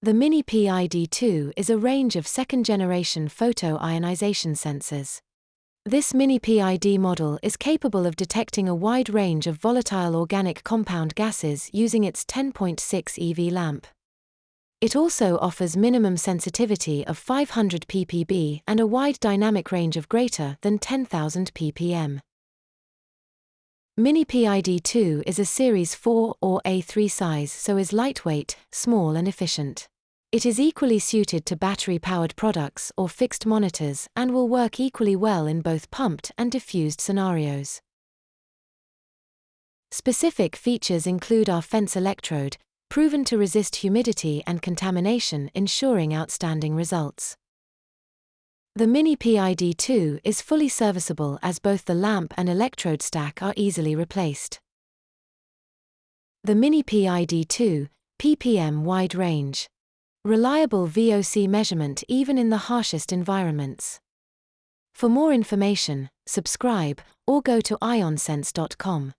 The MiniPID 2 is a range of second-generation photoionization sensors. This MiniPID model is capable of detecting a wide range of volatile organic compound gases using its 10.6 eV lamp. It also offers minimum sensitivity of 500 ppb and a wide dynamic range of greater than 10,000 ppm. MiniPID 2 is a Series 4 or A3 size, so is lightweight, small and efficient. It is equally suited to battery-powered products or fixed monitors and will work equally well in both pumped and diffused scenarios. Specific features include our fence electrode, proven to resist humidity and contamination, ensuring outstanding results. The MiniPID 2 is fully serviceable as both the lamp and electrode stack are easily replaced. The MiniPID 2, PPM wide range. Reliable VOC measurement even in the harshest environments. For more information, subscribe or go to ionsense.com.